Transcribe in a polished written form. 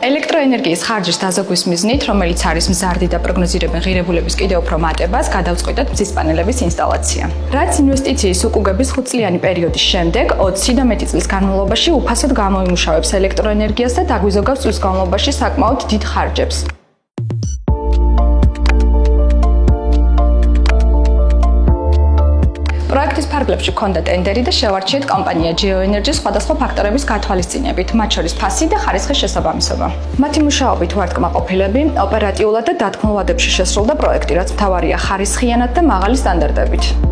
ელექტროენერგიის ხარჯის დაზოგვის მიზნით, რომელიც არის მზარდი და პროგნოზირებენ ღირებულების კიდევ უფრო მატებას, გადავწყვიტეთ მზის პანელების ინსტალაცია. რაც ინვესტიციის უკუგების 5 წლიანი პერიოდის შემდეგ 20 და მეტი წლის განმავლობაში უფასოდ გამოიმუშავებს ელექტროენერგიას და დაგვიზოგავს წლის განმავლობაში საკმაოდ დიდ ხარჯებს. პროექტის ფარგლებში ჰქონდა ტენდერი და შევარჩიეთ კომპანია GeoEnergy სხვადასხვა ფაქტორების გათვალისწინებით, მათ შორის ფასი და ხარისხის შესაბამისობა. მათი მუშაობით ვართ კმაყოფილები, ოპერატიულად და დათქმულ ვადებში შესრულდა პროექტი, რაც მთავარია ხარისხიანად და მაღალი სტანდარტებით.